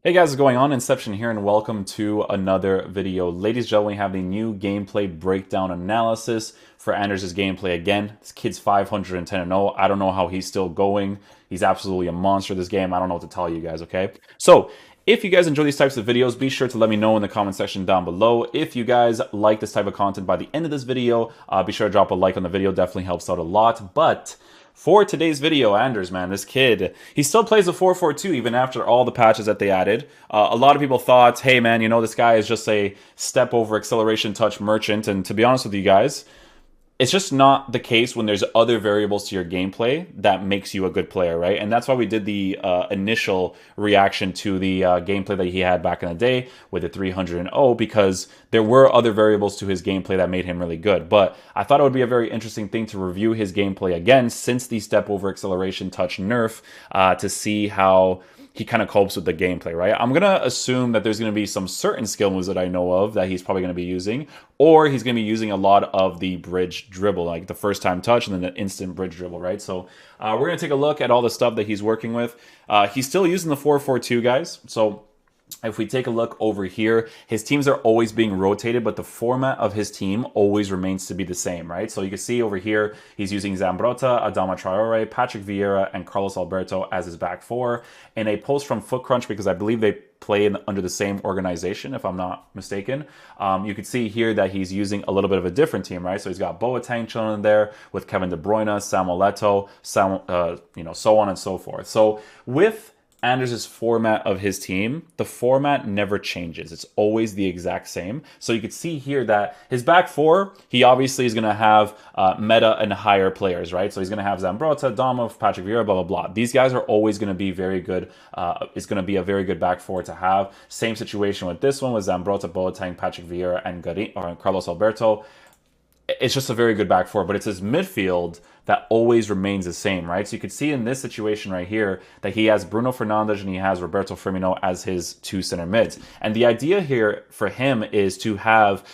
Hey guys, what's going on? Inception here, and welcome to another video. Ladies and gentlemen, we have the new gameplay breakdown analysis for Anders' gameplay again. This kid's 510-0. I don't know how he's still going. He's absolutely a monster this game. I don't know what to tell you guys, okay? So, if you guys enjoy these types of videos, be sure to let me know in the comment section down below. If you guys like this type of content by the end of this video, be sure to drop a like on the video. Definitely helps out a lot. But for today's video, Anders, man, this kid, he still plays a 4-4-2 even after all the patches that they added. A lot of people thought, hey, man, you know, this guy is just a step over acceleration touch merchant. And to be honest with you guys, it's just not the case when there's other variables to your gameplay that makes you a good player, right? And that's why we did the initial reaction to the gameplay that he had back in the day with the 300-0, because there were other variables to his gameplay that made him really good. But I thought it would be a very interesting thing to review his gameplay again since the step over acceleration touch nerf to see how he kind of copes with the gameplay, right? I'm going to assume that there's going to be some certain skill moves that I know of that he's probably going to be using, or he's going to be using a lot of the bridge dribble, like the first time touch and then the instant bridge dribble, right? So we're going to take a look at all the stuff that he's working with. He's still using the 4-4-2, guys. So if we take a look over here, his teams are always being rotated, but the format of his team always remains to be the same, right? So you can see over here, he's using Zambrotta, Adama Traore, Patrick Vieira, and Carlos Alberto as his back four. In a post from Futchamps, because I believe they play under the same organization, if I'm not mistaken, you can see here that he's using a little bit of a different team, right? So he's got Boateng chilling in there with Kevin De Bruyne, Samuel Eto'o, so on and so forth. So with Anders' format of his team, the format never changes. It's always the exact same. So you can see here that his back four, he obviously is going to have meta and higher players, right? So he's going to have Zambrotta, Dama, Patrick Vieira, blah, blah, blah. These guys are always going to be very good. It's going to be a very good back four to have. Same situation with this one with Zambrotta, Boateng, Patrick Vieira, and Carlos Alberto. It's just a very good back four, but it's his midfield that always remains the same, right? So you could see in this situation right here that he has Bruno Fernandes and he has Roberto Firmino as his two center mids. And the idea here for him is to have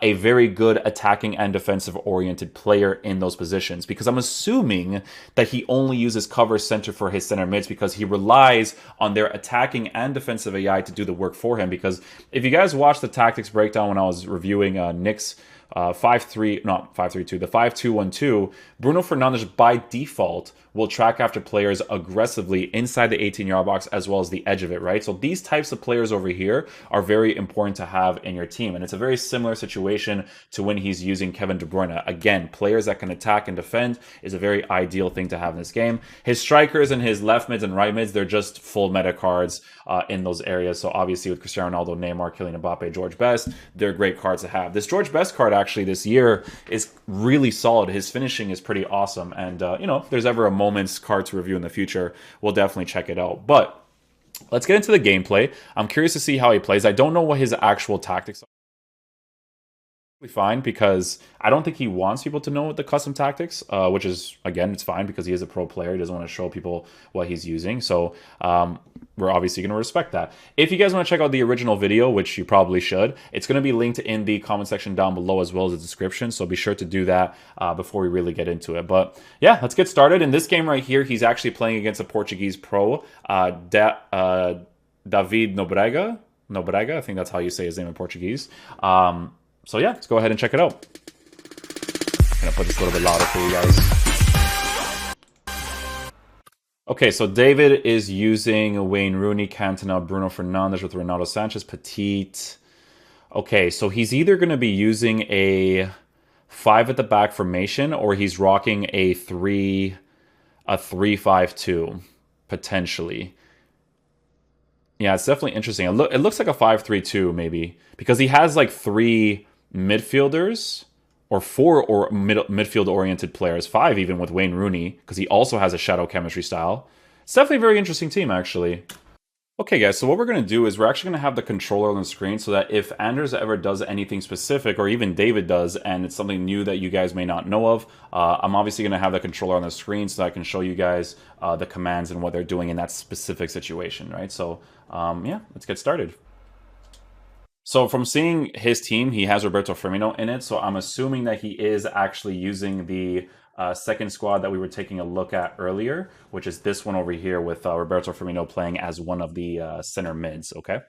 a very good attacking and defensive oriented player in those positions, because I'm assuming that he only uses cover center for his center mids because he relies on their attacking and defensive AI to do the work for him. Because if you guys watched the tactics breakdown when I was reviewing Nick's 5-3-2, the 5-2-1-2, Bruno Fernandes by default will track after players aggressively inside the 18-yard box as well as the edge of it, right? So these types of players over here are very important to have in your team. And it's a very similar situation to when he's using Kevin De Bruyne. Again, players that can attack and defend is a very ideal thing to have in this game. His strikers and his left mids and right mids, they're just full meta cards in those areas. So obviously with Cristiano Ronaldo, Neymar, Kylian Mbappe, George Best, they're great cards to have. This George Best card actually this year is really solid. His finishing is pretty awesome. And, you know, if there's ever a moment's card to review in the future, we'll definitely check it out. But let's get into the gameplay. I'm curious to see how he plays. I don't know what his actual tactics are. Fine, because I don't think he wants people to know the custom tactics, which is, again, it's fine because he is a pro player. He doesn't want to show people what he's using. So we're obviously going to respect that. If you guys want to check out the original video, which you probably should, it's going to be linked in the comment section down below as well as the description. So be sure to do that before we really get into it. But yeah, let's get started. In this game right here, he's actually playing against a Portuguese pro, David Nobrega. Nobrega, I think that's how you say his name in Portuguese. So yeah, let's go ahead and check it out. I'm gonna put this a little bit louder for you guys. Okay, so David is using Wayne Rooney, Cantona, Bruno Fernandes with Ronaldo Sanchez, Petit. Okay, so he's either gonna be using a 5 at the back formation, or he's rocking a 3-5-2 potentially. Yeah, it's definitely interesting. It looks like a 5-3-2 maybe, because he has like 3 midfielders or 4 or midfield-oriented players, 5 even with Wayne Rooney, because he also has a shadow chemistry style. It's definitely a very interesting team, actually. Okay, guys, so what we're going to do is we're actually going to have the controller on the screen so that if Anders ever does anything specific, or even David does, and it's something new that you guys may not know of, I'm obviously going to have the controller on the screen so that I can show you guys the commands and what they're doing in that specific situation, right? So, yeah, let's get started. So from seeing his team, he has Roberto Firmino in it, so I'm assuming that he is actually using the second squad that we were taking a look at earlier, which is this one over here with Roberto Firmino playing as one of the center mids, okay?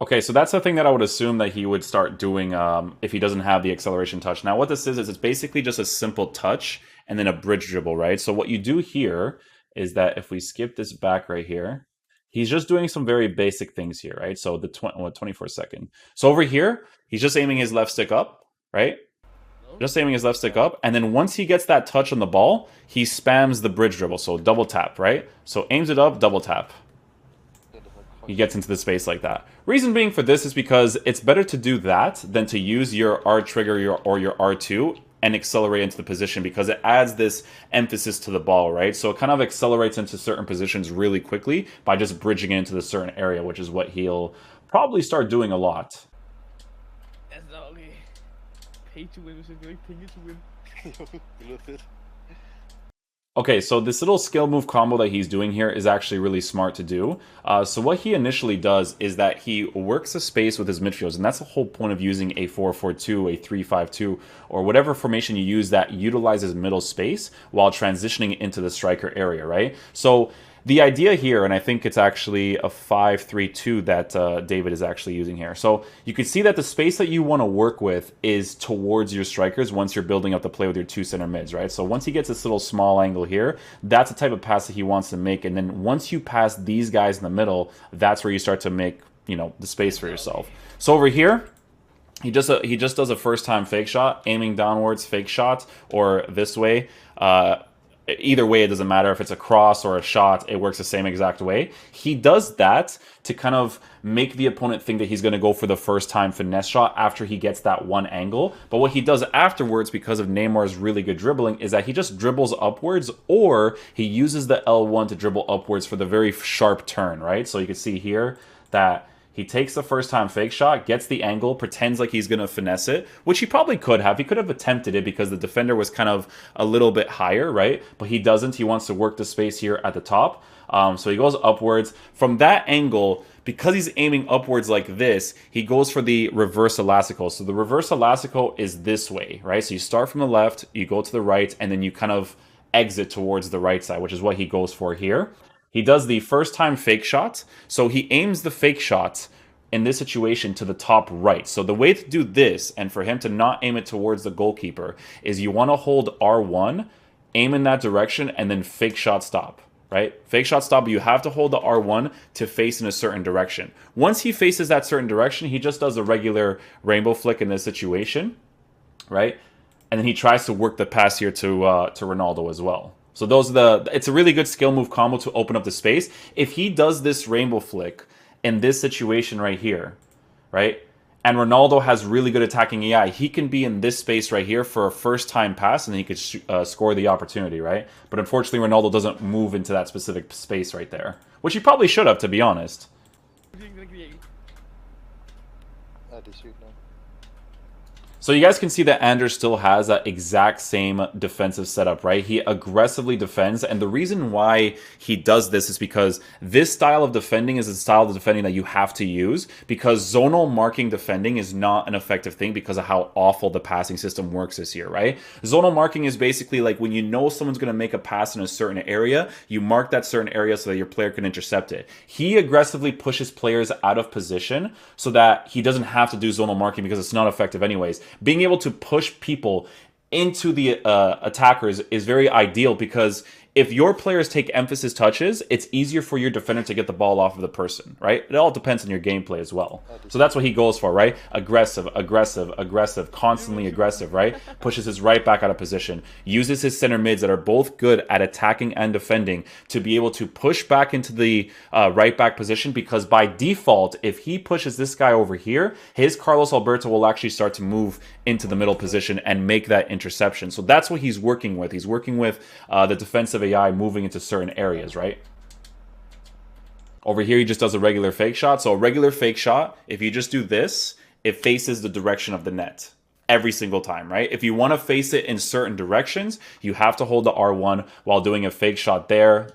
Okay, so that's the thing that I would assume that he would start doing if he doesn't have the acceleration touch. Now, what this is it's basically just a simple touch and then a bridge dribble, right? So what you do here is that if we skip this back right here, he's just doing some very basic things here, right? So the 24 second. So over here, he's just aiming his left stick up, right? Just aiming his left stick up. And then once he gets that touch on the ball, he spams the bridge dribble. So double tap, right? So aims it up, double tap. He gets into the space like that. Reason being for this is because it's better to do that than to use your R trigger or your R2 and accelerate into the position, because it adds this emphasis to the ball, right? So it kind of accelerates into certain positions really quickly by just bridging into the certain area, which is what he'll probably start doing a lot. That's not okay. Pay to win, pay to win. Okay, so this little skill move combo that he's doing here is actually really smart to do. So what he initially does is that he works the space with his midfielders, and that's the whole point of using a 4-4-2, a 3-5-2, or whatever formation you use that utilizes middle space while transitioning into the striker area, right? So the idea here, and I think it's actually a 5-3-2 that David is actually using here. So you can see that the space that you want to work with is towards your strikers once you're building up the play with your two center mids, right? So once he gets this little small angle here, that's the type of pass that he wants to make. And then once you pass these guys in the middle, that's where you start to make, you know, the space for yourself. So over here, he just does a first time fake shot, aiming downwards, fake shot, or this way. Either way, it doesn't matter if it's a cross or a shot, it works the same exact way. He does that to kind of make the opponent think that he's going to go for the first time finesse shot after he gets that one angle. But what he does afterwards, because of Neymar's really good dribbling, is that he just dribbles upwards, or he uses the L1 to dribble upwards for the very sharp turn, right? So you can see here that he takes the first time fake shot, gets the angle, pretends like he's going to finesse it, which he probably could have. He could have attempted it because the defender was kind of a little bit higher, right? But he doesn't. He wants to work the space here at the top. So he goes upwards. From that angle, because he's aiming upwards like this, he goes for the reverse elastico. So the reverse elastico is this way, right? So you start from the left, you go to the right, and then you kind of exit towards the right side, which is what he goes for here. He does the first time fake shot. So he aims the fake shot in this situation to the top right. So the way to do this, and for him to not aim it towards the goalkeeper, is you want to hold R1, aim in that direction, and then fake shot stop, right? Fake shot stop, but you have to hold the R1 to face in a certain direction. Once he faces that certain direction, he just does a regular rainbow flick in this situation, right? And then he tries to work the pass here to Ronaldo as well. So those are it's a really good skill move combo to open up the space. If he does this rainbow flick in this situation right here, right, and Ronaldo has really good attacking AI, he can be in this space right here for a first time pass, and then he could score the opportunity, right? But unfortunately, Ronaldo doesn't move into that specific space right there, which he probably should have, to be honest. So you guys can see that Anders still has that exact same defensive setup, right? He aggressively defends, and the reason why he does this is because this style of defending is a style of defending that you have to use, because zonal marking defending is not an effective thing because of how awful the passing system works this year, right? Zonal marking is basically like when you know someone's going to make a pass in a certain area, you mark that certain area so that your player can intercept it. He aggressively pushes players out of position so that he doesn't have to do zonal marking because it's not effective anyways. Being able to push people into the attackers is very ideal, because if your players take emphasis touches, it's easier for your defender to get the ball off of the person, right? It all depends on your gameplay as well. So that's what he goes for, right? Aggressive, aggressive, aggressive, constantly aggressive, right? Pushes his right back out of position. Uses his center mids that are both good at attacking and defending to be able to push back into the right back position, because by default, if he pushes this guy over here, his Carlos Alberto will actually start to move into the middle position and make that interception. So that's what he's working with. He's working with the defensive AI moving into certain areas, right? Over here, he just does a regular fake shot. So a regular fake shot, if you just do this, it faces the direction of the net. every single time, right? If you want to face it in certain directions, you have to hold the R1 while doing a fake shot there,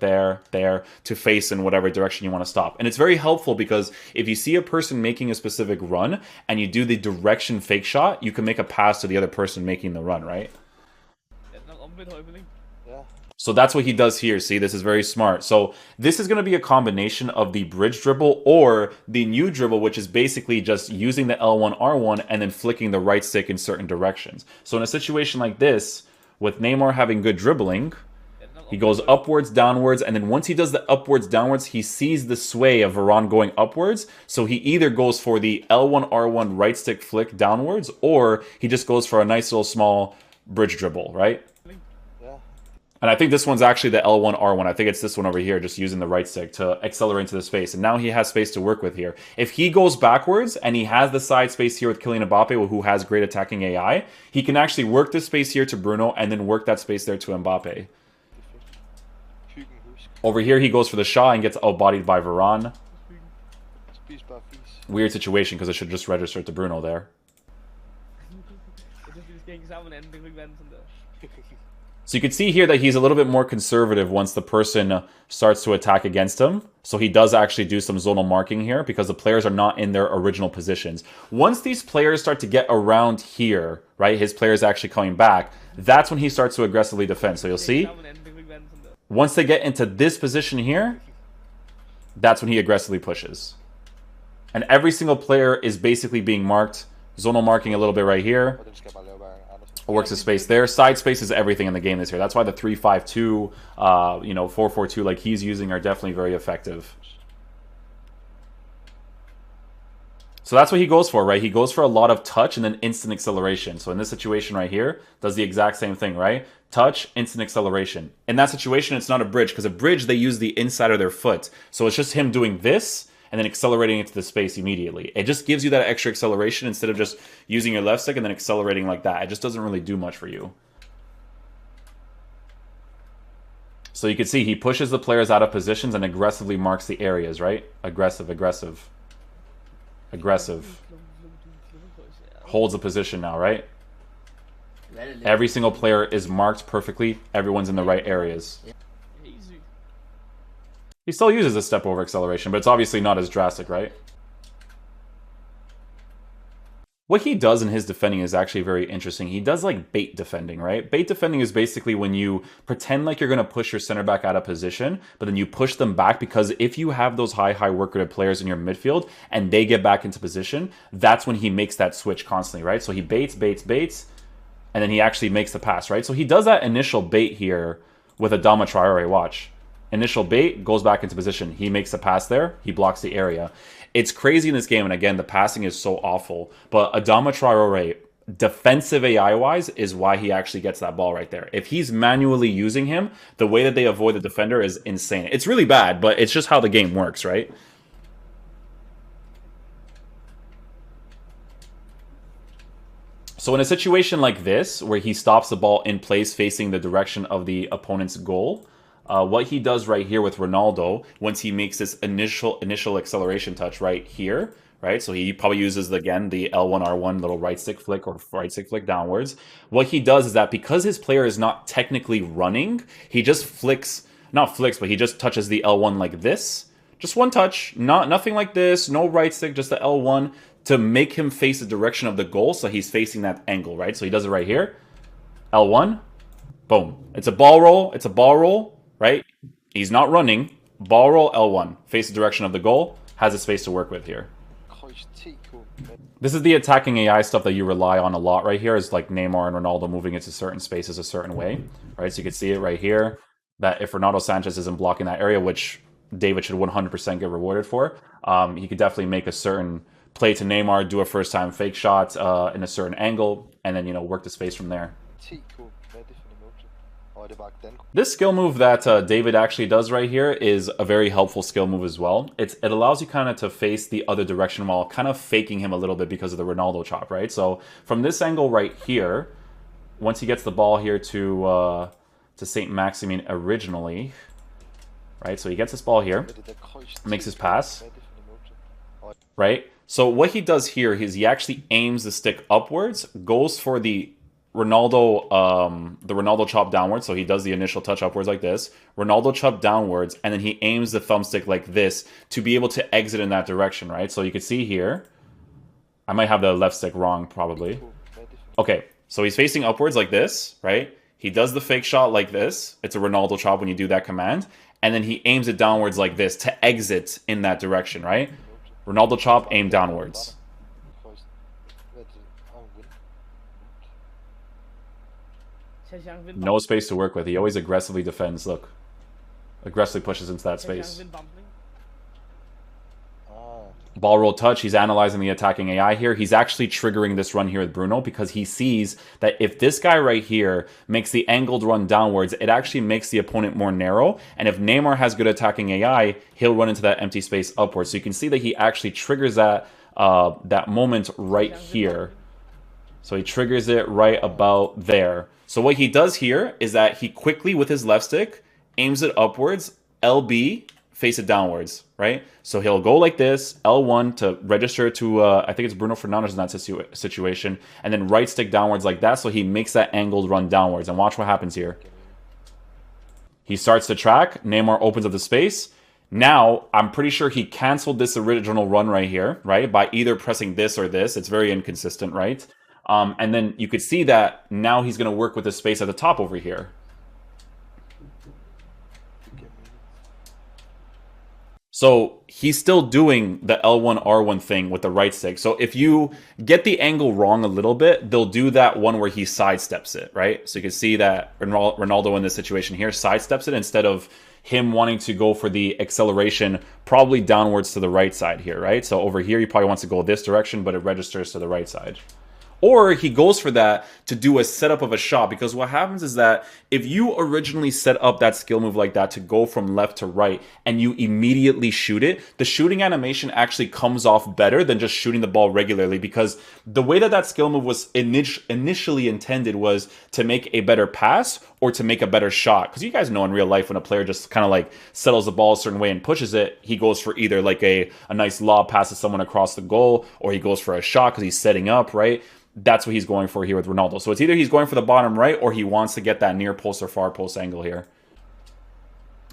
to face in whatever direction you want to stop. And it's very helpful because if you see a person making a specific run and you do the direction fake shot, you can make a pass to the other person making the run, right? So that's what he does here. See, this is very smart. So this is going to be a combination of the bridge dribble or the new dribble, which is basically just using the L1, R1, and then flicking the right stick in certain directions. So in a situation like this, with Neymar having good dribbling, he goes upwards, downwards, and then once he does the upwards, downwards, he sees the sway of Varane going upwards. So he either goes for the L1, R1 right stick flick downwards, or he just goes for a nice little small bridge dribble, right? And I think this one's actually the L1, R1. I think it's this one over here, just using the right stick to accelerate into the space. And now he has space to work with here. If he goes backwards and he has the side space here with Kylian Mbappe, who has great attacking AI, he can actually work this space here to Bruno and then work that space there to Mbappe. Over here, he goes for the shot and gets outbodied by Varane. Weird situation because it should just register to Bruno there. So you can see here that he's a little bit more conservative once the person starts to attack against him. So he does actually do some zonal marking here because the players are not in their original positions. Once these players start to get around here, right, his players actually coming back, that's when he starts to aggressively defend. So you'll see, once they get into this position here, that's when he aggressively pushes. And every single player is basically being marked, zonal marking a little bit right here. Works the space there. Side space is everything in the game this year. That's why the 3-5-2, you know, 4-4-2 like he's using are definitely very effective. So that's what he goes for, right? He goes for a lot of touch and then instant acceleration. So in this situation right here, does the exact same thing, right? Touch, instant acceleration. In that situation, it's not a bridge because a bridge, they use the inside of their foot. So it's just him doing this and then accelerating into the space immediately. It just gives you that extra acceleration instead of just using your left stick and then accelerating like that. It just doesn't really do much for you. So you can see he pushes the players out of positions and aggressively marks the areas, right? Aggressive, aggressive. Aggressive. Holds a position now, right? Every single player is marked perfectly. Everyone's in the right areas. He still uses a step over acceleration, but it's obviously not as drastic, right? What he does in his defending is actually very interesting. He does like bait defending, right? Bait defending is basically when you pretend like you're going to push your center back out of position, but then you push them back because if you have those high work rate players in your midfield and they get back into position, that's when he makes that switch constantly, right? So he baits, and then he actually makes the pass, right? So he does that initial bait here with Adama Traore, watch. Initial bait, goes back into position. He makes a pass there. He blocks the area. It's crazy in this game, and again, the passing is so awful. But Adama Traore, defensive AI-wise, is why he actually gets that ball right there. If he's manually using him, the way that they avoid the defender is insane. It's really bad, but it's just how the game works, right? So in a situation like this, where he stops the ball in place facing the direction of the opponent's goal, what he does right here with Ronaldo, once he makes this initial acceleration touch right here, right? So he probably uses, again, the L1, R1 little right stick flick or right stick flick downwards. What he does is that because his player is not technically running, he just but he just touches the L1 like this. Just one touch, nothing like this, no right stick, just the L1 to make him face the direction of the goal so he's facing that angle, right? So he does it right here. L1, boom. It's a ball roll, right? He's not running. Ball roll, L1. Face the direction of the goal. Has a space to work with here. This is the attacking AI stuff that you rely on a lot right here, is like Neymar and Ronaldo moving into certain spaces a certain way, right? So you can see it right here, that if Ronaldo Sanchez isn't blocking that area, which David should 100% get rewarded for, he could definitely make a certain play to Neymar, do a first-time fake shot in a certain angle, and then, you know, work the space from there. This skill move that David actually does right here is a very helpful skill move as well. It allows you kind of to face the other direction while kind of faking him a little bit because of the Ronaldo chop, right? So from this angle right here, once he gets the ball here to Saint Maximin originally, right? So he gets this ball here, makes his pass, right? So what he does here is he actually aims the stick upwards, goes for the Ronaldo chop downwards. So he does the initial touch upwards like this, Ronaldo chop downwards, and then he aims the thumbstick like this to be able to exit in that direction, right? So you can see here, I might have the left stick wrong probably. Okay, so he's facing upwards like this, right? He does the fake shot like this. It's a Ronaldo chop when you do that command. And then he aims it downwards like this to exit in that direction, right? Ronaldo chop, aim downwards. No space to work with. He always aggressively defends. Look. Aggressively pushes into that space. Ball roll touch. He's analyzing the attacking AI here. He's actually triggering this run here with Bruno because he sees that if this guy right here makes the angled run downwards, it actually makes the opponent more narrow. And if Neymar has good attacking AI, he'll run into that empty space upwards. So you can see that he actually triggers that that moment right here. So he triggers it right about there. So what he does here is that he quickly, with his left stick, aims it upwards, LB, face it downwards, right? So he'll go like this, L1 to register to, I think it's Bruno Fernandes in that situation, and then right stick downwards like that, so he makes that angled run downwards. And watch what happens here. He starts to track, Neymar opens up the space. Now, I'm pretty sure he canceled this original run right here, right? By either pressing this or this. It's very inconsistent, right? And then you could see that now he's going to work with the space at the top over here. So he's still doing the L1, R1 thing with the right stick. So if you get the angle wrong a little bit, they'll do that one where he sidesteps it, right? So you can see that Ronaldo in this situation here sidesteps it instead of him wanting to go for the acceleration probably downwards to the right side here, right? So over here, he probably wants to go this direction, but it registers to the right side. Or he goes for that to do a setup of a shot, because what happens is that if you originally set up that skill move like that to go from left to right and you immediately shoot it, the shooting animation actually comes off better than just shooting the ball regularly, because the way that that skill move was initially intended was to make a better pass or to make a better shot. Because you guys know in real life when a player just kind of like settles the ball a certain way and pushes it, he goes for either like a nice lob pass to someone across the goal, or he goes for a shot because he's setting up, right? That's what he's going for here with Ronaldo. So it's either he's going for the bottom right or he wants to get that near post or far post angle here.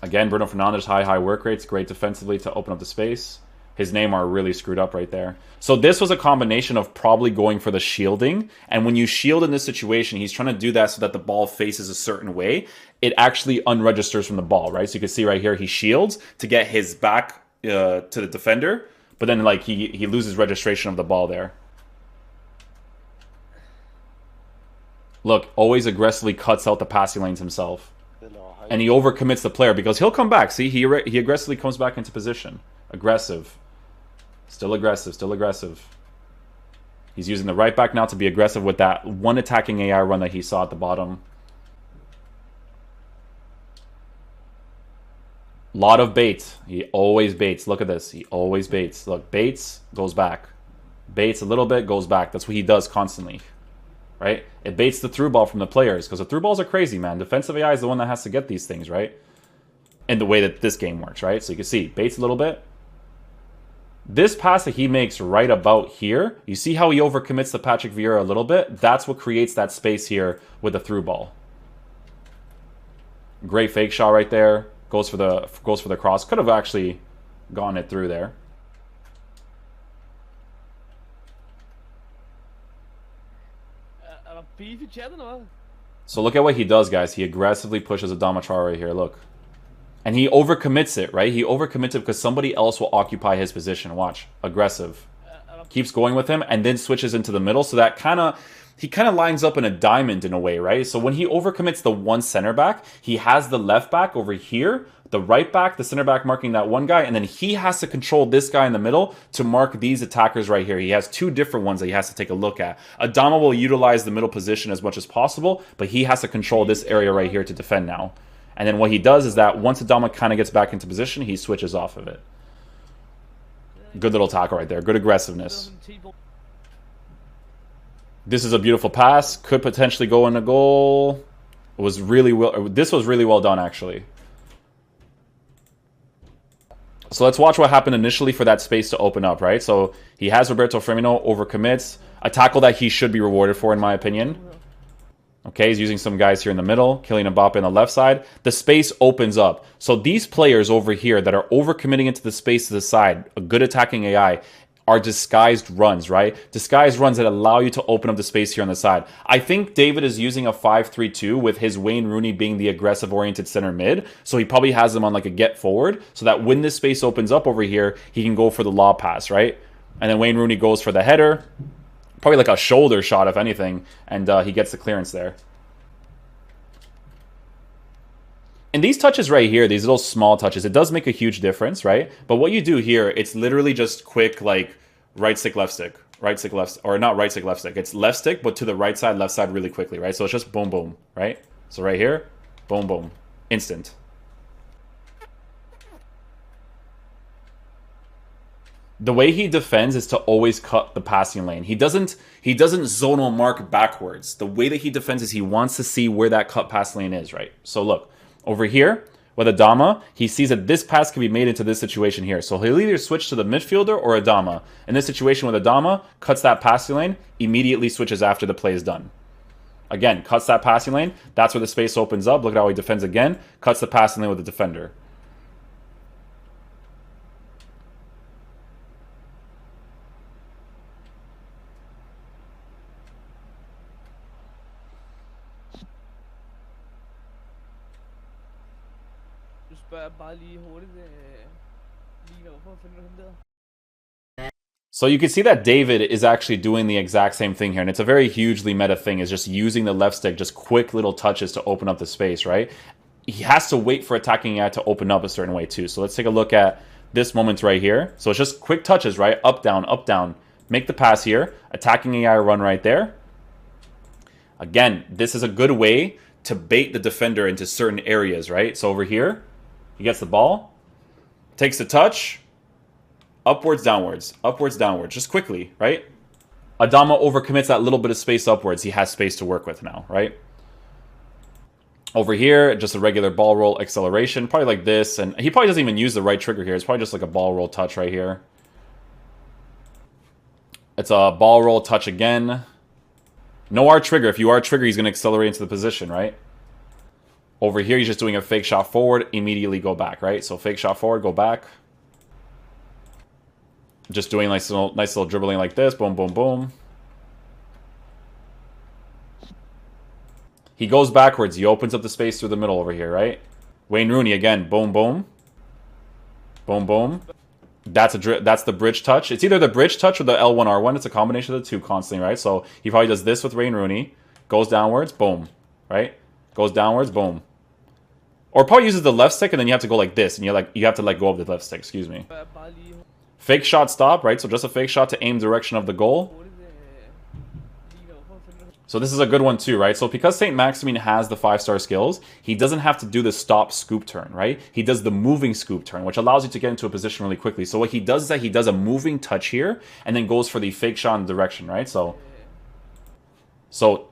Again, Bruno Fernandes, high work rates, great defensively to open up the space. His Neymar really screwed up right there. So this was a combination of probably going for the shielding. And when you shield in this situation, he's trying to do that so that the ball faces a certain way. It actually unregisters from the ball, right? So you can see right here, he shields to get his back to the defender. But then like he loses registration of the ball there. Look, always aggressively cuts out the passing lanes himself. And he overcommits the player because he'll come back. See, he aggressively comes back into position. Aggressive. Still aggressive, still aggressive. He's using the right back now to be aggressive with that one attacking AI run that he saw at the bottom. Lot of baits. He always baits. Look at this. He always baits. Look, baits, goes back. Baits a little bit, goes back. That's what he does constantly. Right? It baits the through ball from the players, because the through balls are crazy, man. Defensive AI is the one that has to get these things, right? In the way that this game works, right? So you can see, baits a little bit. This pass that he makes right about here, you see how he overcommits the Patrick Vieira a little bit? That's what creates that space here with the through ball. Great fake shot right there. Goes for the cross. Could have actually gone it through there. So look at what he does, guys. He aggressively pushes Adama Traore here, look. And he overcommits it, right? He overcommits it because somebody else will occupy his position. Watch. Aggressive. Keeps going with him and then switches into the middle. So that he kind of lines up in a diamond in a way, right? So when he overcommits the one center back, he has the left back over here, the right back, the center back marking that one guy, and then he has to control this guy in the middle to mark these attackers right here. He has two different ones that he has to take a look at. Adama will utilize the middle position as much as possible, but he has to control this area right here to defend now. And then what he does is that once Adama kind of gets back into position, he switches off of it. Good little tackle right there. Good aggressiveness. This is a beautiful pass. Could potentially go in a goal. It was really well. This was really well done, actually. So let's watch what happened initially for that space to open up, right? So he has Roberto Firmino, overcommits. A tackle that he should be rewarded for, in my opinion. Okay, he's using some guys here in the middle. Kylian Mbappe on the left side. The space opens up. So these players over here that are overcommitting into the space to the side, a good attacking AI, are disguised runs, right? Disguised runs that allow you to open up the space here on the side. I think David is using a 5-3-2 with his Wayne Rooney being the aggressive-oriented center mid. So he probably has him on like a get forward so that when this space opens up over here, he can go for the lob pass, right? And then Wayne Rooney goes for the header. Probably like a shoulder shot, if anything. And he gets the clearance there. And these touches right here, these little small touches, it does make a huge difference, right? But what you do here, it's literally just quick, like, right stick, left stick. Right stick, left, or not right stick, left stick. It's left stick, but to the right side, left side really quickly, right? So it's just boom, boom, right? So right here, boom, boom. Instant. The way he defends is to always cut the passing lane. He doesn't zonal mark backwards. The way that he defends is he wants to see where that cut pass lane is, right? So look. Over here, with Adama, he sees that this pass can be made into this situation here. So he'll either switch to the midfielder or Adama. In this situation with Adama, cuts that passing lane, immediately switches after the play is done. Again, cuts that passing lane. That's where the space opens up. Look at how he defends again. Cuts the passing lane with the defender. So you can see that David is actually doing the exact same thing here. And it's a very hugely meta thing, is just using the left stick, just quick little touches to open up the space, right? He has to wait for attacking AI to open up a certain way too. So let's take a look at this moment right here. So it's just quick touches, right? Up, down, up, down. Make the pass here. Attacking AI run right there. Again, this is a good way to bait the defender into certain areas, right? So over here, he gets the ball, takes the touch, upwards, downwards, just quickly, right? Adama overcommits that little bit of space upwards. He has space to work with now, right? Over here, just a regular ball roll acceleration, probably like this, and he probably doesn't even use the right trigger here. It's probably just like a ball roll touch right here. It's a ball roll touch again. No R trigger. If you R trigger, he's going to accelerate into the position, right? Over here, he's just doing a fake shot forward, immediately go back, right? So fake shot forward, go back. Just doing nice little dribbling like this. Boom, boom, boom. He goes backwards. He opens up the space through the middle over here, right? Wayne Rooney again. Boom, boom. Boom, boom. That's the bridge touch. It's either the bridge touch or the L1, R1. It's a combination of the two constantly, right? So he probably does this with Wayne Rooney. Goes downwards. Boom. Right? Goes downwards. Boom. Or probably uses the left stick, and then you have to go like this, and you have to let go of the left stick. Excuse me. Fake shot stop, right? So just a fake shot to aim direction of the goal. So this is a good one too, right? So because St. Maximin has the 5-star skills, he doesn't have to do the stop scoop turn, right? He does the moving scoop turn, which allows you to get into a position really quickly. So what he does is that he does a moving touch here, and then goes for the fake shot in direction, right? So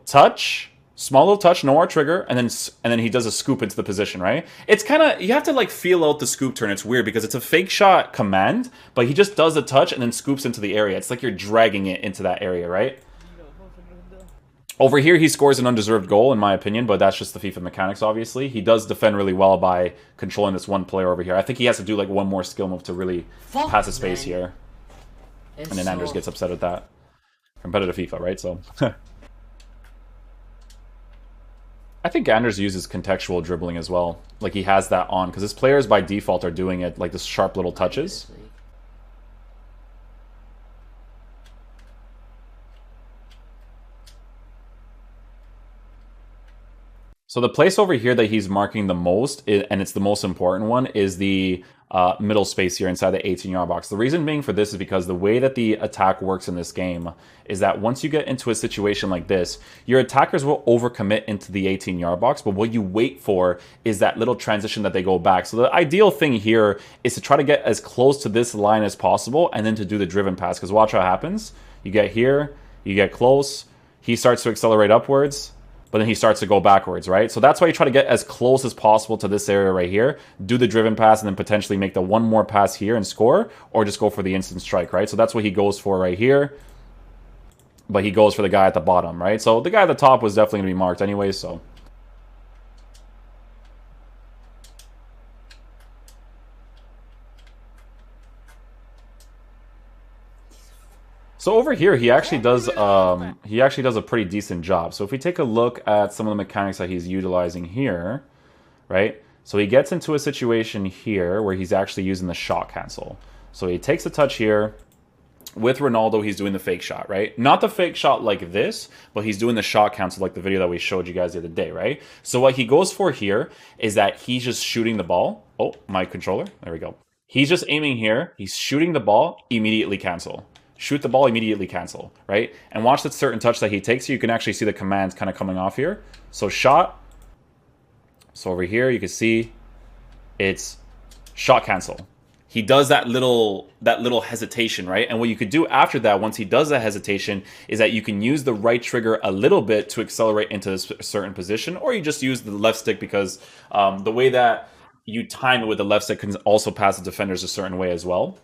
touch, small little touch, no R trigger, and then he does a scoop into the position, right? It's kind of, you have to like feel out the scoop turn. It's weird because it's a fake shot command, but he just does a touch and then scoops into the area. It's like you're dragging it into that area, right? Over here, he scores an undeserved goal, in my opinion, but that's just the FIFA mechanics, obviously. He does defend really well by controlling this one player over here. I think he has to do like one more skill move to really pass the space here. And then Anders gets upset at that. Competitive FIFA, right? So I think Anders uses contextual dribbling as well. Like he has that on, because his players by default are doing it like the sharp little touches. So the place over here that he's marking the most, and it's the most important one, is the middle space here inside the 18-yard box. The reason being for this is because the way that the attack works in this game is that once you get into a situation like this, your attackers will overcommit into the 18-yard box, but what you wait for is that little transition that they go back. So the ideal thing here is to try to get as close to this line as possible and then to do the driven pass, because watch what happens. You get here, you get close, he starts to accelerate upwards, but then he starts to go backwards, right? So that's why you try to get as close as possible to this area right here, do the driven pass, and then potentially make the one more pass here and score, or just go for the instant strike, right? So that's what he goes for right here, but he goes for the guy at the bottom, right? So the guy at the top was definitely going to be marked anyway, so... So over here, he actually does a pretty decent job. So if we take a look at some of the mechanics that he's utilizing here, right? So he gets into a situation here where he's actually using the shot cancel. So he takes a touch here. With Ronaldo, he's doing the fake shot, right? Not the fake shot like this, but he's doing the shot cancel like the video that we showed you guys the other day, right? So what he goes for here is that he's just shooting the ball. Oh, my controller. There we go. He's just aiming here. He's shooting the ball, immediately cancel. Shoot the ball, immediately cancel, right? And watch that certain touch that he takes. You can actually see the commands kind of coming off here. So shot. So over here, you can see it's shot cancel. He does that little hesitation, right? And what you could do after that, once he does that hesitation, is that you can use the right trigger a little bit to accelerate into a certain position, or you just use the left stick because the way that you time it with the left stick can also pass the defenders a certain way as well.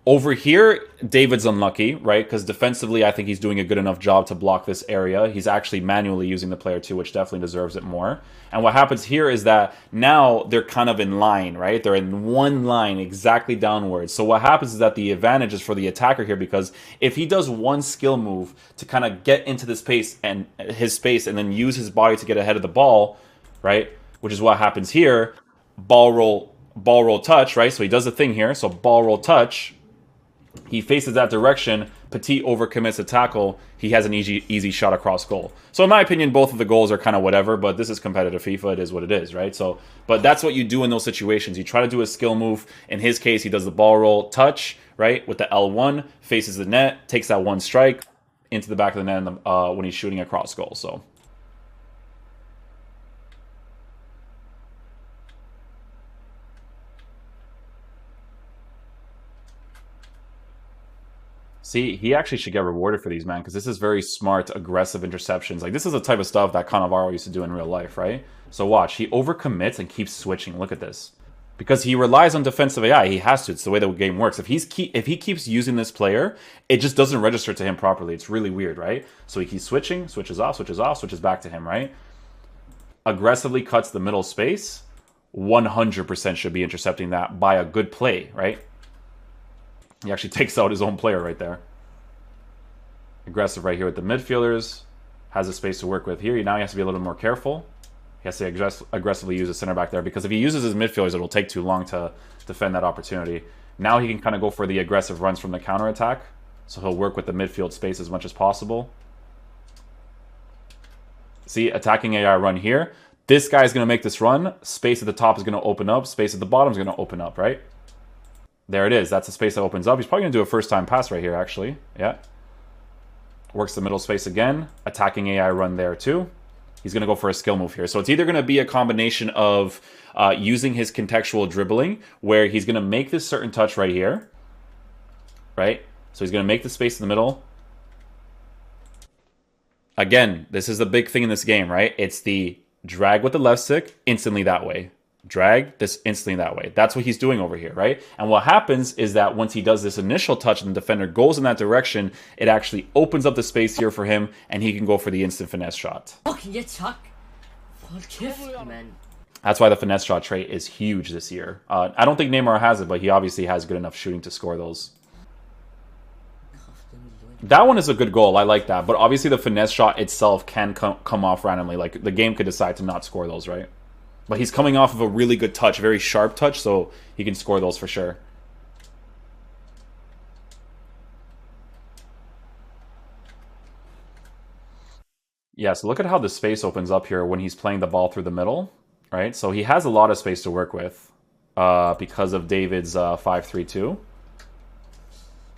Over here, David's unlucky, right? Because defensively, I think he's doing a good enough job to block this area. He's actually manually using the player too, which definitely deserves it more. And what happens here is that now they're kind of in line, right? They're in one line exactly downwards. So what happens is that the advantage is for the attacker here, because if he does one skill move to kind of get into the space and then use his body to get ahead of the ball, right? Which is what happens here. Ball roll touch, right? So he does a thing here. So ball roll touch. He faces that direction. Petit overcommits a tackle. He has an easy shot across goal. So in my opinion, both of the goals are kind of whatever, but this is competitive FIFA. It is what it is, right? So, but that's what you do in those situations. You try to do a skill move. In his case, he does the ball roll touch, right? With the L1, faces the net, takes that one strike into the back of the net when he's shooting across goal. So. See, he actually should get rewarded for these, man, because this is very smart, aggressive interceptions. Like, this is the type of stuff that Cannavaro used to do in real life, right? So watch, he overcommits and keeps switching. Look at this. Because he relies on defensive AI. He has to. It's the way the game works. If he keeps using this player, it just doesn't register to him properly. It's really weird, right? So he keeps switching, switches off, switches back to him, right? Aggressively cuts the middle space. 100% should be intercepting that by a good play, right? He actually takes out his own player right there. Aggressive right here with the midfielders. Has a space to work with here. Now he has to be a little more careful. He has to aggressively use the center back there, because if he uses his midfielders, it'll take too long to defend that opportunity. Now he can kind of go for the aggressive runs from the counterattack. So he'll work with the midfield space as much as possible. See, attacking AI run here. This guy's going to make this run. Space at the top is going to open up. Space at the bottom is going to open up, right? There it is. That's the space that opens up. He's probably going to do a first-time pass right here, actually. Yeah. Works the middle space again. Attacking AI run there, too. He's going to go for a skill move here. So it's either going to be a combination of using his contextual dribbling, where he's going to make this certain touch right here. Right? So he's going to make the space in the middle. Again, this is the big thing in this game, right? It's the drag with the left stick, instantly that way. Drag this instantly that way. That's what he's doing over here, right? And what happens is that once he does this initial touch and the defender goes in that direction, it actually opens up the space here for him, and he can go for the instant finesse shot. That's why the finesse shot trait is huge this year. I don't think Neymar has it, but he obviously has good enough shooting to score those. That one is a good goal. I like that. But obviously the finesse shot itself can come off randomly. Like, the game could decide to not score those, right? But he's coming off of a really good touch, very sharp touch, so he can score those for sure. Yeah, so look at how the space opens up here when he's playing the ball through the middle, right? So he has a lot of space to work with because of David's 5-3-2.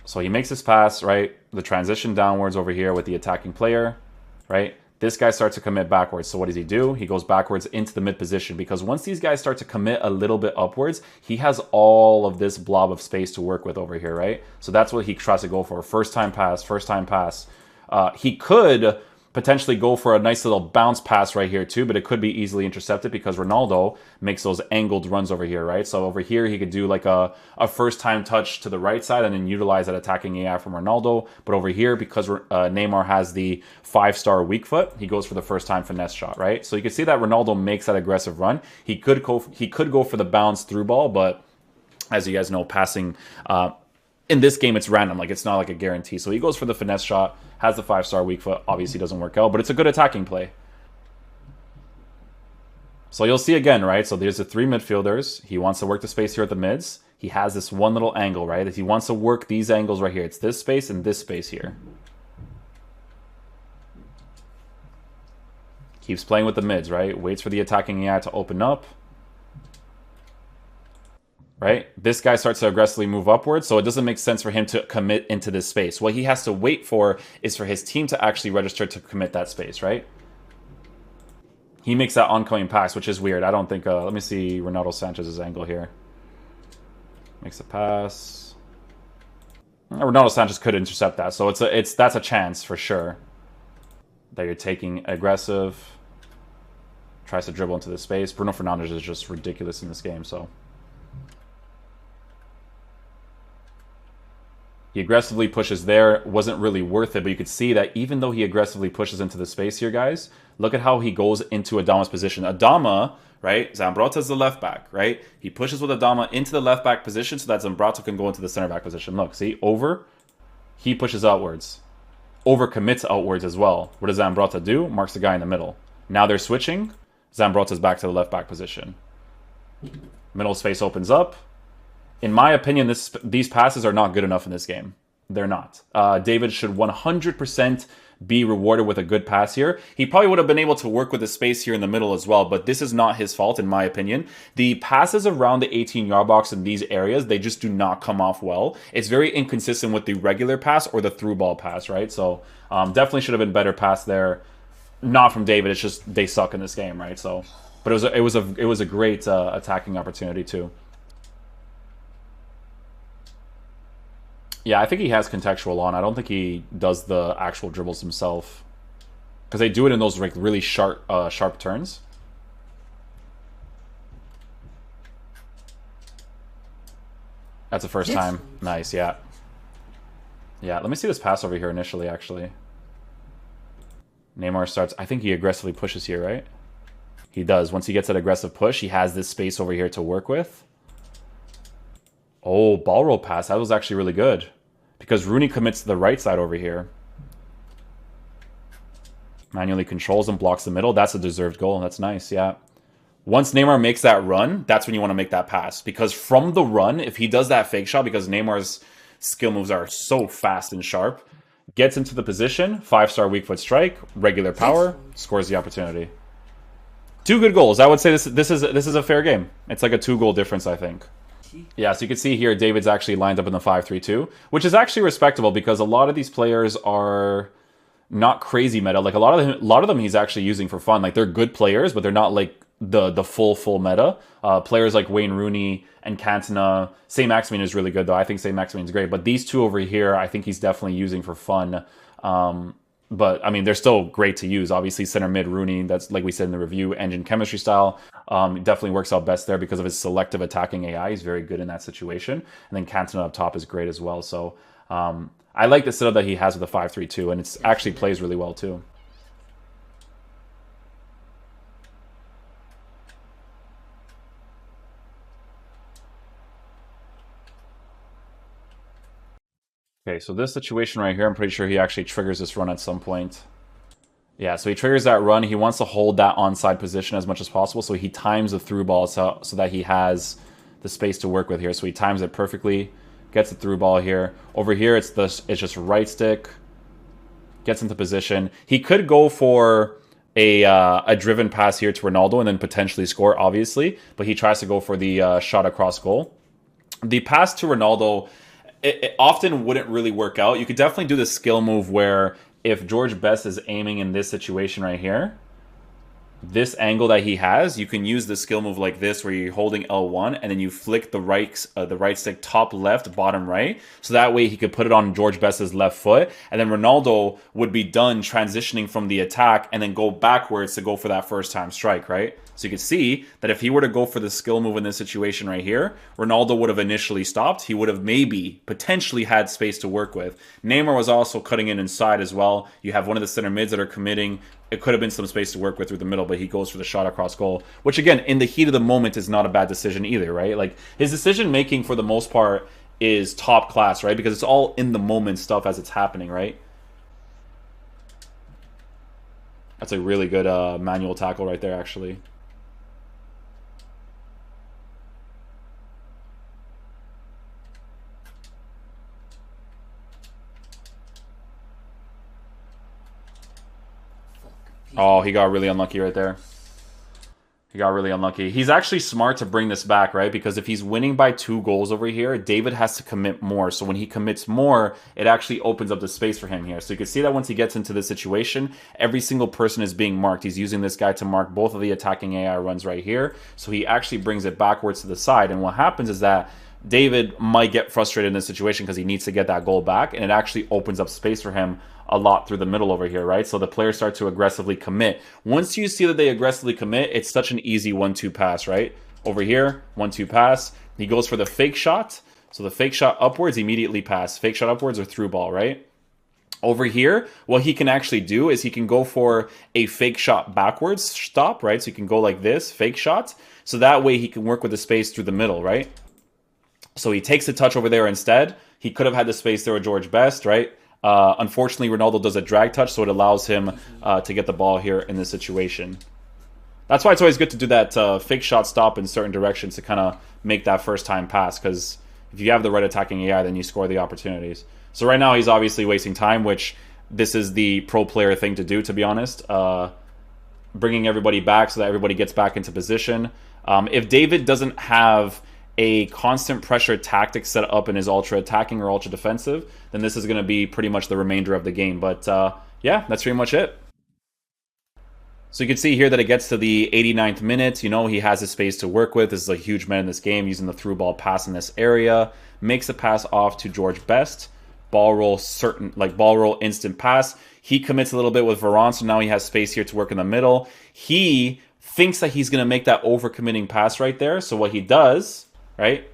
So he makes his pass, right? The transition downwards over here with the attacking player, right? This guy starts to commit backwards. So what does he do? He goes backwards into the mid position, because once these guys start to commit a little bit upwards, he has all of this blob of space to work with over here, right? So that's what he tries to go for. First time pass, He could potentially go for a nice little bounce pass right here too, but it could be easily intercepted because Ronaldo makes those angled runs over here, right? So over here, he could do like a first-time touch to the right side and then utilize that attacking AI from Ronaldo. But over here, because Neymar has the 5-star weak foot, he goes for the first-time finesse shot, right? So you can see that Ronaldo makes that aggressive run. He could go for the bounce through ball, but as you guys know, passing in this game, it's random. Like, it's not like a guarantee. So he goes for the finesse shot, has the 5-star weak foot. Obviously doesn't work out, but it's a good attacking play. So you'll see again, right? So there's the 3 midfielders. He wants to work the space here at the mids. He has this one little angle, right? He wants to work these angles right here. It's this space and this space here. Keeps playing with the mids, right? Waits for the attacking AI to open up. Right? This guy starts to aggressively move upwards, so it doesn't make sense for him to commit into this space. What he has to wait for is for his team to actually register to commit that space, right? He makes that oncoming pass, which is weird. I don't think... let me see Ronaldo Sanchez's angle here. Makes a pass. Ronaldo Sanchez could intercept that, so that's a chance for sure. That you're taking aggressive. Tries to dribble into the space. Bruno Fernandes is just ridiculous in this game, so... He aggressively pushes there. Wasn't really worth it, but you could see that even though he aggressively pushes into the space here, guys, look at how he goes into Adama's position. Adama, right? Zambrotta's the left back, right? He pushes with Adama into the left back position so that Zambrotta can go into the center back position. Look, see? Over. He pushes outwards. Over commits outwards as well. What does Zambrotta do? Marks the guy in the middle. Now they're switching. Zambrotta's back to the left back position. Middle space opens up. In my opinion, these passes are not good enough in this game. They're not. David should 100% be rewarded with a good pass here. He probably would have been able to work with the space here in the middle as well, but this is not his fault, in my opinion. The passes around the 18-yard box in these areas, they just do not come off well. It's very inconsistent with the regular pass or the through ball pass, right? So definitely should have been better pass there. Not from David. It's just they suck in this game, right? So, but it was a great attacking opportunity too. Yeah, I think he has contextual on. I don't think he does the actual dribbles himself. Because they do it in those like really sharp turns. That's the first time. Nice, yeah. Yeah, let me see this pass over here initially, actually. Neymar starts... I think he aggressively pushes here, right? He does. Once he gets that aggressive push, he has this space over here to work with. Oh, ball roll pass. That was actually really good. Because Rooney commits to the right side over here. Manually controls and blocks the middle. That's a deserved goal. That's nice, yeah. Once Neymar makes that run, that's when you want to make that pass. Because from the run, if he does that fake shot, because Neymar's skill moves are so fast and sharp, gets into the position, 5-star weak foot strike, regular power, scores the opportunity. 2 good goals. I would say this is a fair game. It's like a 2-goal difference, I think. Yeah, so you can see here David's actually lined up in the 5-3-2, which is actually respectable because a lot of these players are not crazy meta. Like a lot of them he's actually using for fun. Like they're good players, but they're not like the full meta. Players like Wayne Rooney and Cantona. Saint-Maximin is really good though. I think Saint-Maximin is great, but these two over here, I think he's definitely using for fun. But, I mean, they're still great to use. Obviously, center mid Rooney, that's like we said in the review, engine chemistry style. Definitely works out best there because of his selective attacking AI. He's very good in that situation. And then Cantona up top is great as well. So I like the setup that he has with the 5-3-2, and it actually plays really well too. Okay, so this situation right here, I'm pretty sure he actually triggers this run at some point. Yeah, so he triggers that run. He wants to hold that onside position as much as possible, so he times the through ball so that he has the space to work with here. So he times it perfectly, gets the through ball here. Over here, it's just right stick, gets into position. He could go for a driven pass here to Ronaldo and then potentially score, obviously, but he tries to go for the shot across goal. The pass to Ronaldo... It often wouldn't really work out. You could definitely do the skill move where if George Best is aiming in this situation right here, this angle that he has, you can use the skill move like this, where you're holding L1 and then you flick the right stick top left, bottom right, so that way he could put it on George Best's left foot, and then Ronaldo would be done transitioning from the attack and then go backwards to go for that first time strike, right? So you can see that if he were to go for the skill move in this situation right here, Ronaldo would have initially stopped. He would have maybe, potentially had space to work with. Neymar was also cutting in inside as well. You have one of the center mids that are committing. It could have been some space to work with through the middle, but he goes for the shot across goal, which again, in the heat of the moment, is not a bad decision either, right? Like, his decision making for the most part is top class, right? Because it's all in the moment stuff as it's happening, right? That's a really good manual tackle right there, actually. Oh, he got really unlucky right there. He got really unlucky. He's actually smart to bring this back, right? Because if he's winning by 2 goals over here, David has to commit more. So when he commits more, it actually opens up the space for him here. So you can see that once he gets into this situation, every single person is being marked. He's using this guy to mark both of the attacking AI runs right here. So he actually brings it backwards to the side. And what happens is that David might get frustrated in this situation because he needs to get that goal back, and it actually opens up space for him a lot through the middle over here, right? So the players start to aggressively commit. Once you see that they aggressively commit, it's such an easy 1-2 pass, right? Over here, 1-2 pass. He goes for the fake shot. So the fake shot upwards, immediately pass. Fake shot upwards or through ball, right? Over here, what he can actually do is he can go for a fake shot backwards stop, right? So he can go like this, fake shot. So that way he can work with the space through the middle, right? So he takes a touch over there instead. He could have had the space there with George Best, right? Unfortunately, Ronaldo does a drag touch, so it allows him to get the ball here in this situation. That's why it's always good to do that fake shot stop in certain directions to kind of make that first time pass, because if you have the right attacking AI, then you score the opportunities. So right now, he's obviously wasting time, which this is the pro player thing to do, to be honest. Bringing everybody back so that everybody gets back into position. If David doesn't have a constant pressure tactic set up in his ultra attacking or ultra defensive, then this is going to be pretty much the remainder of the game. But yeah, that's pretty much it. So you can see here that it gets to the 89th minute. You know, he has his space to work with. This is a huge man in this game, using the through ball pass in this area. Makes a pass off to George Best. Ball roll ball roll instant pass. He commits a little bit with Varane, so now he has space here to work in the middle. He thinks that he's going to make that overcommitting pass right there. So what he does, right,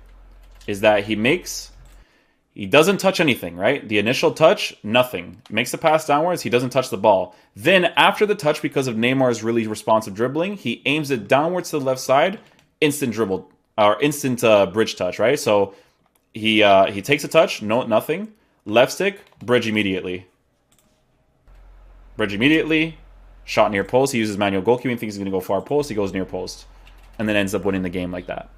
is that he doesn't touch anything, right? The initial touch, nothing. Makes the pass downwards, he doesn't touch the ball. Then after the touch, because of Neymar's really responsive dribbling, he aims it downwards to the left side, instant dribble, or instant bridge touch, right? So he takes a touch, nothing. Left stick, bridge immediately. Bridge immediately. Shot near post. He uses manual goalkeeping, thinks he's going to go far post. He goes near post. And then ends up winning the game like that.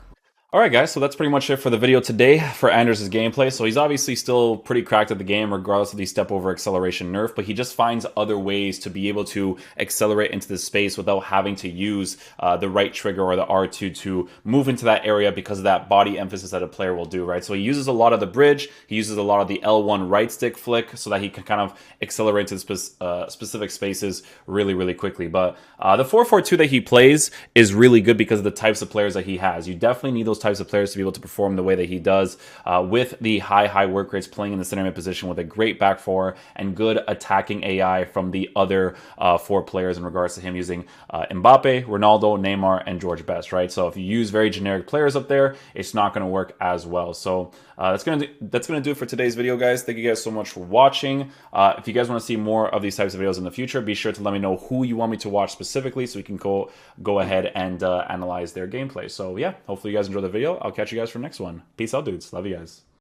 Alright guys, so that's pretty much it for the video today for Anders' gameplay. So he's obviously still pretty cracked at the game regardless of the step over acceleration nerf, but he just finds other ways to be able to accelerate into the space without having to use the right trigger or the R2 to move into that area because of that body emphasis that a player will do, right? So he uses a lot of the bridge, he uses a lot of the L1 right stick flick so that he can kind of accelerate to specific spaces really, really quickly. But the 4-4-2 that he plays is really good because of the types of players that he has. You definitely need those types of players to be able to perform the way that he does with the high work rates, playing in the center mid position with a great back four and good attacking AI from the other 4 players in regards to him using Mbappe, Ronaldo, Neymar, and George Best, right? So if you use very generic players up there, it's not going to work as well. So that's gonna do it for today's video, guys. Thank you guys so much for watching. If you guys want to see more of these types of videos in the future, be sure to let me know who you want me to watch specifically so we can go ahead and analyze their gameplay. So yeah, hopefully you guys enjoy the video. I'll catch you guys for the next one. Peace out, dudes. Love you guys.